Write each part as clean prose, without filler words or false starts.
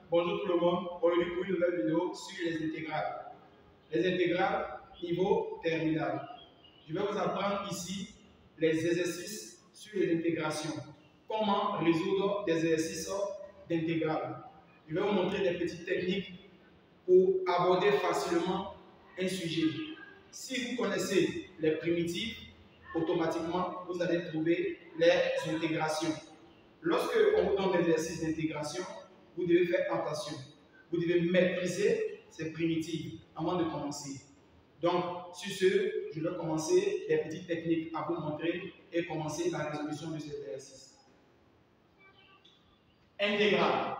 Bonjour tout le monde, aujourd'hui pour une nouvelle vidéo sur les intégrales. Les intégrales niveau terminal. Je vais vous apprendre ici les exercices sur les intégrations. Comment résoudre des exercices d'intégrales. Je vais vous montrer des petites techniques pour aborder facilement un sujet. Si vous connaissez les primitives, automatiquement vous allez trouver les intégrations. Lorsque on vous donne des exercices d'intégration, vous devez faire attention. Vous devez maîtriser ces primitives avant de commencer. Donc, sur ce, je vais commencer les petites techniques à vous montrer et commencer la résolution de cet exercice. Intégrale.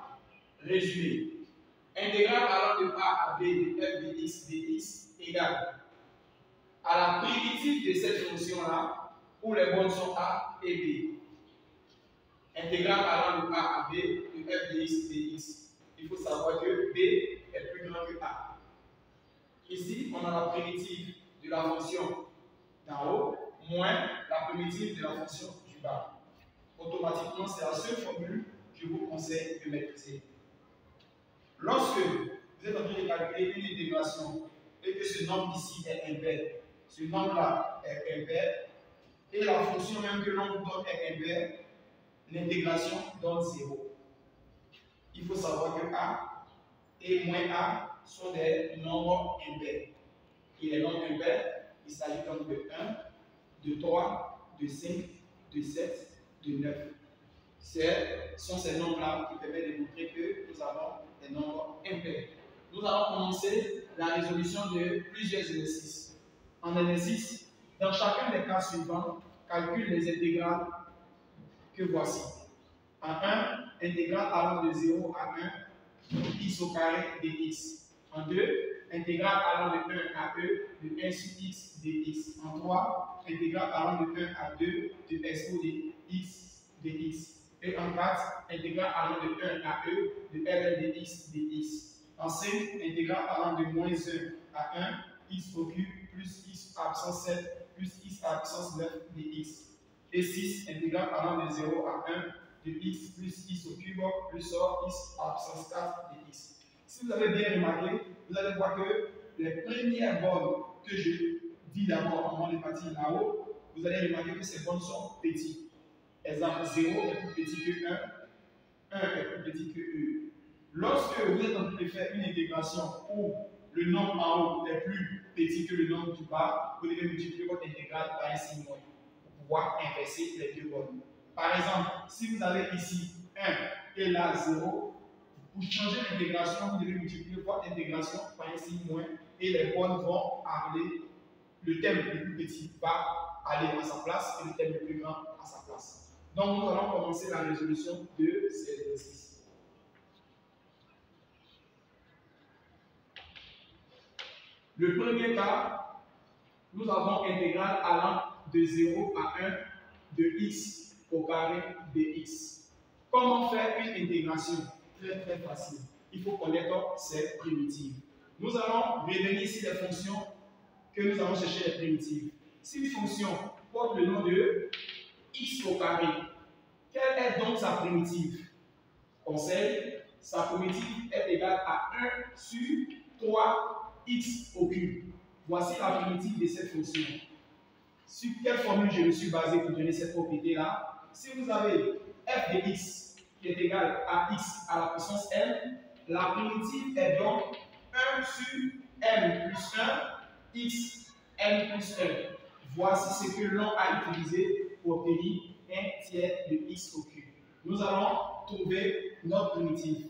Résumé. Intégrale allant de A à B de f de x dx égale à la primitive de cette fonction-là où les bornes sont A et B. Intégrale allant de A à B de f de x dx. Il faut savoir que B est plus grand que A. Ici, on a la primitive de la fonction d'en haut moins la primitive de la fonction du bas. Automatiquement, c'est la seule formule que je vous conseille de maîtriser. Lorsque vous êtes en train de calculer une intégration et que ce nombre ici est impair, ce nombre-là est impair, et la fonction même que l'on vous donne est impair, l'intégration donne 0. Il faut savoir que A et moins A sont des nombres impairs. Et les nombres impairs, il s'agit donc de 1, de 3, de 5, de 7, de 9. Ce sont ces nombres-là qui permettent de montrer que nous avons des nombres impairs. Nous allons commencer la résolution de plusieurs exercices. En exercice, dans chacun des cas suivants, calcule les intégrales que voici. En 1, intégrale allant de 0 à 1, x au carré dx. En 2, intégrale allant de 1 à e de 1 sur x dx. En 3, intégrale allant de 1 à 2 de expo de x dx. Et en 4, intégrale allant de 1 à e de ln de x dx. En 5, intégrale allant de moins 1 à 1, x au cube plus x à puissance 7 plus x à puissance 9 dx. Et 6, intégrale allant de 0 à 1 de x plus x au cube plus x à puissance 4 dx. Si vous avez bien remarqué, vous allez voir que les premières bornes que je dis d'abord avant de partir là-haut, vous allez remarquer que ces bornes sont petites. Exemple, 0 est plus petit que 1, 1 est plus petit que E. Lorsque vous êtes en train de faire une intégration où le nombre en haut est plus petit que le nombre du bas, vous devez multiplier votre intégrale par un signe moins pour pouvoir inverser les deux bornes. Par exemple, si vous avez ici 1 et là 0, pour changer l'intégration, vous devez multiplier votre intégration par un signe moins et les bornes vont aller, le terme le plus petit va aller à sa place et le terme le plus grand à sa place. Donc nous allons commencer la résolution de ces exercices. Le premier cas, nous avons intégrale allant de 0 à 1 de x au carré dx. Comment faire une intégration? Très facile. Il faut connaître ces primitives. Nous allons revenir ici les fonctions que nous allons chercher les primitives. Si une fonction porte le nom de x au carré, quelle est donc sa primitive? Conseil, sa primitive est égale à 1 sur 3x au cube. Voici la primitive de cette fonction. Sur quelle formule je me suis basé pour donner cette propriété-là? Si vous avez f de x qui est égal à x à la puissance n, la primitive est donc 1 sur n plus 1 x n plus 1. Voici ce que l'on a utilisé pour obtenir 1 tiers de x au cube. Nous allons trouver notre primitive.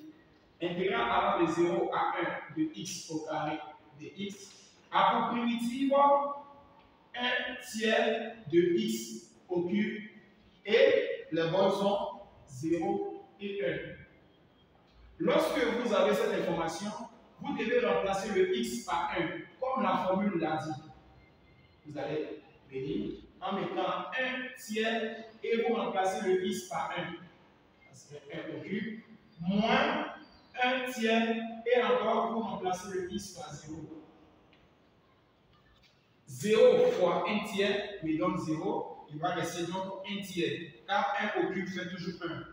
Intégrale allant de 0 à 1 de x au carré de x a pour primitive 1 tiers de x au cube et les bornes sont 0 et 1. Lorsque vous avez cette information, vous devez remplacer le x par 1, comme la formule l'a dit. Vous allez venir en mettant 1 tiers et vous remplacez le x par 1. Ça serait 1 au cube, moins 1 tiers et encore vous remplacez le x par 0. 0 fois 1 tiers me donne 0, il va rester donc 1 tiers, car 1 au cube fait toujours 1.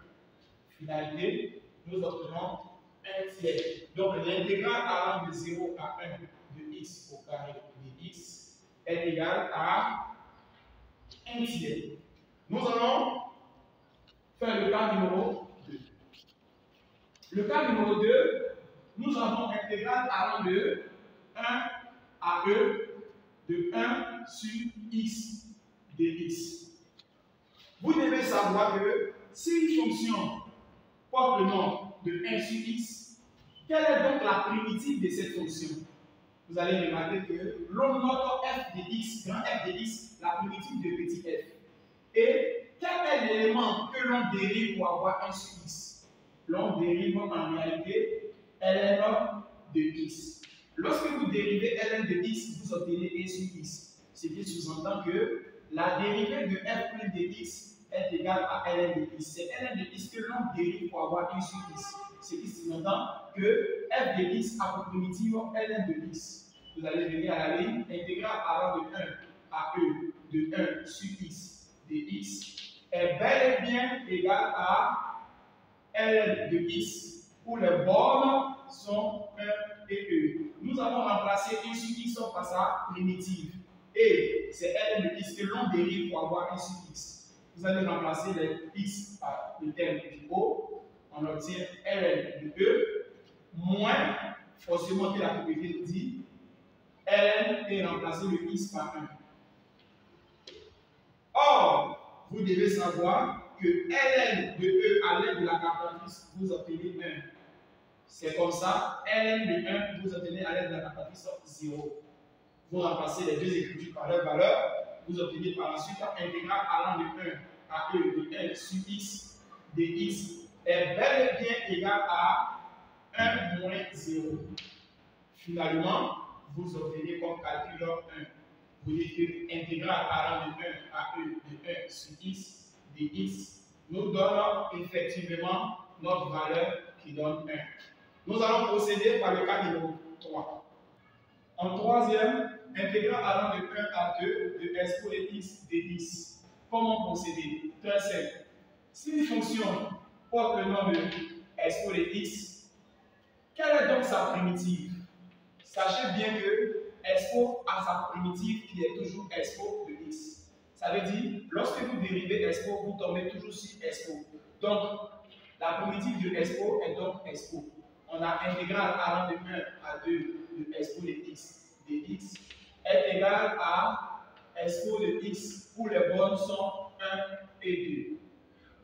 Finalité, nous obtenons 1 tiers. Donc l'intégrale allant de 0 à 1 de x au carré de x est égale à 1 tiers. Nous allons faire le cas numéro 2. Le cas numéro 2, nous avons l'intégrale allant de 1 à e de 1 sur x dx. Vous devez savoir que si une fonction porte le nom de 1 sur x, quelle est donc la primitive de cette fonction? Vous allez remarquer que l'on note f de x, grand F de x, la primitive de petit f. Et quel est l'élément que l'on dérive pour avoir 1 sur x? L'on dérive en réalité ln de x. Lorsque vous dérivez ln de x, vous obtenez 1 sur x. Ce qui sous-entend que la dérivée de f plus de x est égale à ln de x. C'est ln de x que l'on dérive pour avoir 1 sur x. Ce qui sous-entend que f de x a pour primitive ln de x. Vous allez venir à la ligne intégrale allant de 1 à e de 1 sur x de x est bel et bien égale à ln de x où les bornes sont 1 et e. Nous avons remplacé 1 sur x par sa primitive. Et c'est ln de x que l'on dérive pour avoir 1 sur x. Vous allez remplacer les x par le terme du haut. On obtient ln de e moins, forcément que la propriété nous dit, ln est remplacé le x par 1. Or, vous devez savoir que ln de e à l'aide de la calculatrice, vous obtenez 1. C'est comme ça, ln de 1, vous obtenez à l'aide de la calculatrice 0. Vous remplacez les deux écritures par leur valeur, vous obtenez par la suite intégrale allant de 1 à e de 1 sur x dx est bel et bien égal à 1 moins 0. Finalement, vous obtenez comme calcul 1. Vous dites que l'intégrale allant de 1 à e de 1 sur x dx nous donne effectivement notre valeur qui donne 1. Nous allons procéder par le cas numéro 3. En troisième, intégrale allant de 1 à 2 de s pour x dx. Comment procéder? Très simple. Si une fonction porte le nom de s pour x, quelle est donc sa primitive? Sachez bien que expo a sa primitive qui est toujours expo de x. Ça veut dire, lorsque vous dérivez expo, vous tombez toujours sur expo. Donc, la primitive de expo est donc expo. On a intégrale allant de 1 à 2 de expo de x dx est égale à expo de x où les bornes sont 1 et 2.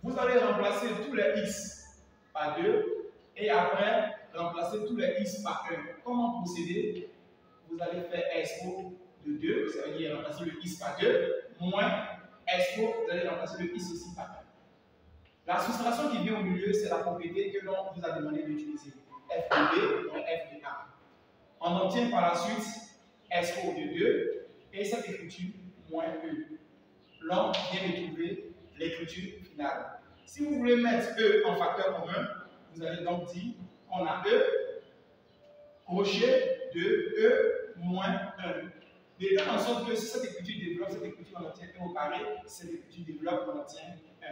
Vous allez remplacer tous les x par 2 et après remplacer tous les x par 1. Comment procéder? Vous allez faire expo de 2, ça veut dire remplacer le x par 2, moins expo, vous allez remplacer le x aussi par 1. La soustraction qui vient au milieu, c'est la propriété que l'on vous a demandé d'utiliser. F de B moins F de A. On obtient par la suite expo de 2 et cette écriture moins E. L'on vient de trouver l'écriture finale. Si vous voulez mettre E en facteur commun, vous allez donc dire qu'on a E crochet de E moins 1. De telle en sorte que si cette écriture développe, cette écriture on obtient 1 au carré, cette écriture développe, on obtient 1.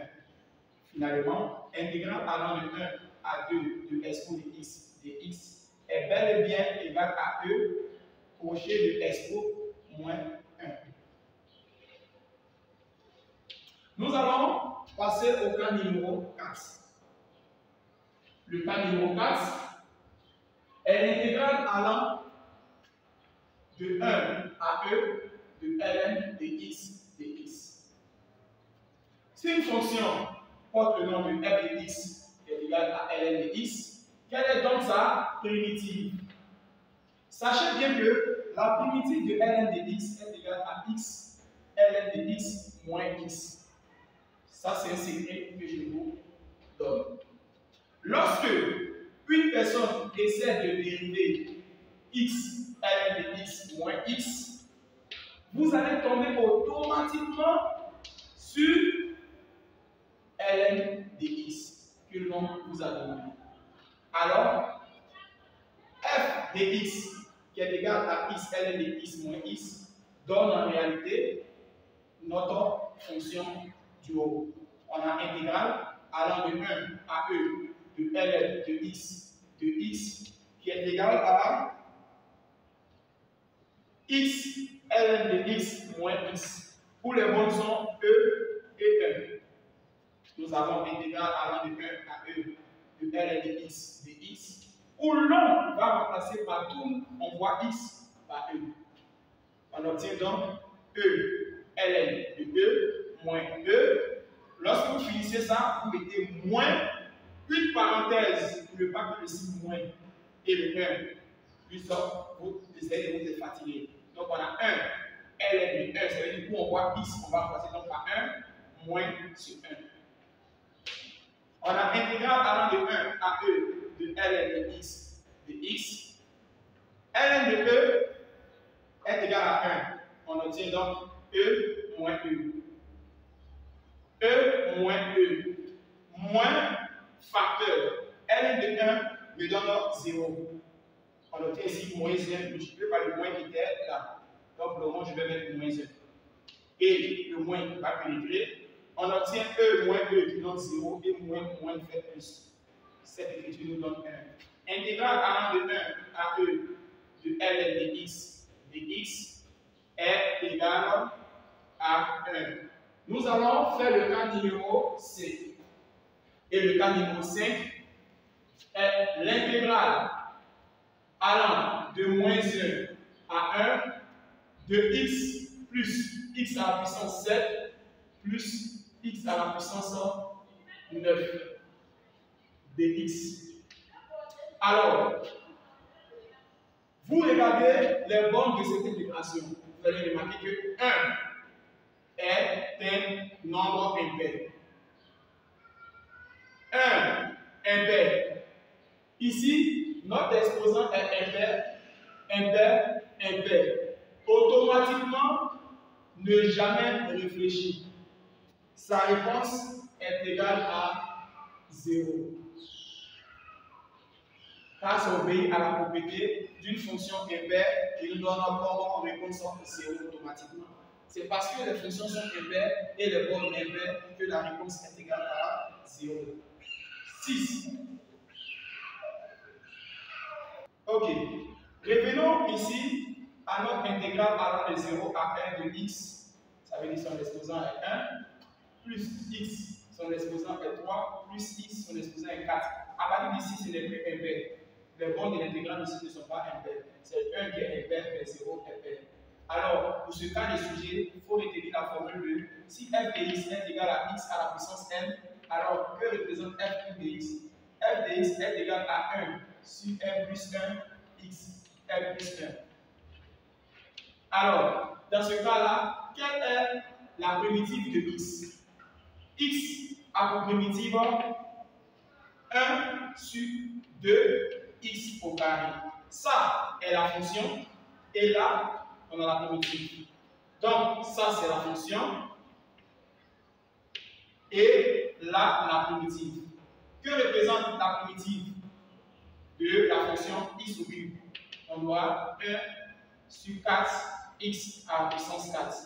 Finalement, intégrale allant de 1 à 2 de expo de x dx est bel et bien égal à E crochet de expo moins 1. Nous allons passer au cas numéro 4. Le cas numéro 4 est l'intégrale allant de 1 à e de ln de x dx. Si une fonction porte le nom de f de x qui est égal à ln de x, quelle est donc sa primitive? Sachez bien que la primitive de ln de x est égale à x ln de x moins x. Ça, c'est un secret que je vous donne. Lorsque une personne essaie de dériver x ln de x moins x, vous allez tomber automatiquement sur ln de x que l'on vous a donné. Alors, f de x qui est égal à x ln de x moins x donne en réalité notre fonction du haut. On a intégrale allant de 1 à e de ln de x égal à x ln de x moins x, où les bornes sont E et 1. Nous avons intégral allant de 1 à E de ln de x de x, où l'on va remplacer partout, on voit x par E. On obtient donc E ln de E moins E. Lorsque vous finissez ça, vous mettez moins une parenthèse pour ne pas que le signe moins et le 1. Puis vous essayez de vous fatiguer. Donc on a 1 ln de 1, ça veut dire où on voit x, on va remplacer donc par 1 moins sur 1. On a intégral allant de 1 à E de ln de x de x. Ln de E est égal à 1. On obtient donc E moins E. E moins E. Moins facteur. Ln de 1 me donne 0. On obtient ici moins 1 multiplié par le moins qui était là. Donc le moins, je vais mettre moins 1. Et le moins va pénétrer. On obtient E moins E qui donne 0 et moins fait plus. Cette écriture nous donne 1. Intégral allant de 1 à E de ln de x est égal à 1. Nous allons faire le cas numéro 5. Et le cas numéro 5 est l'intégrale allant de moins 1 à 1 de x plus x à la puissance 7 plus x à la puissance 9 dx. Alors, vous regardez les bornes de cette intégration. Vous allez remarquer que 1 est un nombre impair. 1 impair. Ici, notre exposant est impair. Automatiquement, ne jamais réfléchir. Sa réponse est égale à 0. Car ça obéit à la propriété d'une fonction impaire qui nous donne comme réponse 0 automatiquement. C'est parce que les fonctions sont impaires et les bornes impaires que la réponse est égale à 0. 6. Ok. Revenons ici à notre intégrale allant de 0 à 1 de x. Ça veut dire son exposant est 1, plus x, son exposant est 3, plus x, son exposant est 4. À partir d'ici, ce n'est plus impair. Les bornes de l'intégrale ici ne sont pas impaires. C'est 1 qui est impair, mais 0 est impair. Alors, pour ce cas de sujet, il faut retenir la formule de si f de x est égal à x à la puissance n, alors que représente f de x? F de x est égal à 1 sur f plus 1 x f plus 1. Alors, dans ce cas-là, quelle est la primitive de x? X a pour primitive 1 sur 2 x au carré. Ça est la fonction, et là, on a la primitive. Donc, ça c'est la fonction, et là, la primitive. Que représente la primitive de la fonction x au cube? On doit 1 sur 4x à la puissance 4.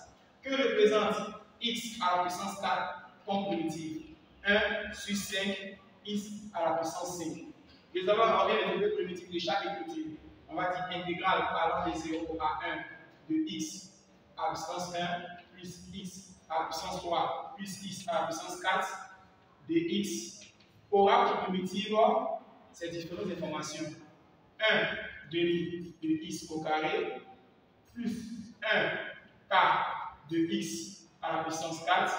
Que représente x à la puissance 4 comme primitive? 1 sur 5x à la puissance 5. Nous allons regarder les nouvelles primitives de chaque écriture. On va dire intégrale allant de 0 à 1 de x à la puissance 1 plus x à la puissance 3 plus x à la puissance 4 dx aura pour primitive ces différentes informations. 1 demi de x au carré plus 1 quart de x à la puissance 4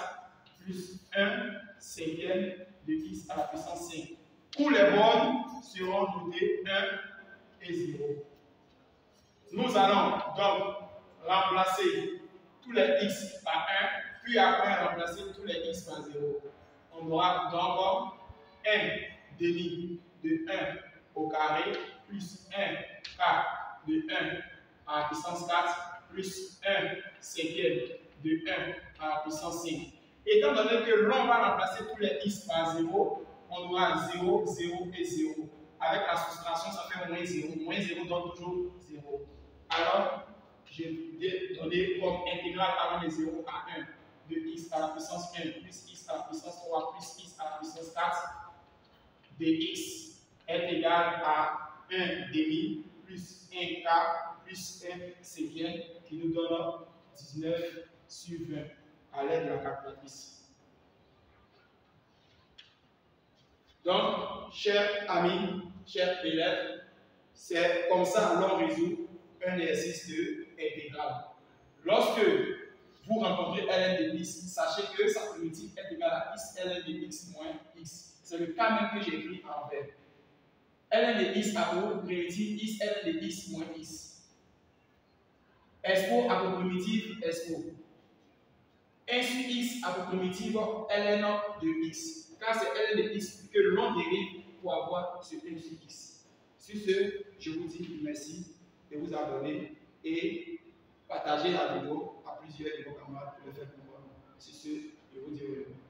plus 1 cinquième de x à la puissance 5. Où les bornes seront notées 1 et 0. Nous allons donc remplacer tous les x par 1, puis après remplacer tous les x par 0. On aura donc 1 demi de 1 au carré plus 1 quart de 1 à la puissance 4 plus 1 cinquième de 1 à la puissance 5. Étant donné que l'on va remplacer tous les x par 0, on aura 0, 0 et 0. Avec la soustraction, ça fait moins 0. Moins 0 donne toujours 0. Alors, je vais donner comme intégrale allant de 0 à 1 de x à la puissance 1 plus x à la puissance 3 plus x à la puissance 4 dx est égal à 1 demi plus 1 quart plus 1 cinquième qui nous donne 19 sur 20 à l'aide de la calculatrice. Donc, chers amis, chers élèves, c'est comme ça l'on résout un exercice de intégrale. Lorsque vous rencontrez ln de x, sachez que sa primitive est égale à x ln de x moins x. C'est le cas même que j'ai écrit en vert. ln de x a pour primitive x ln de x moins x. Expo a pour primitive expo. 1 sur x a pour primitive ln de x. Car c'est ln de x que l'on dérive pour avoir ce 1 sur x. Sur ce, je vous dis merci de vous abonner et partager la vidéo à plusieurs de vos camarades pour le faire comprendre. Sur ce, je vous dis au revoir.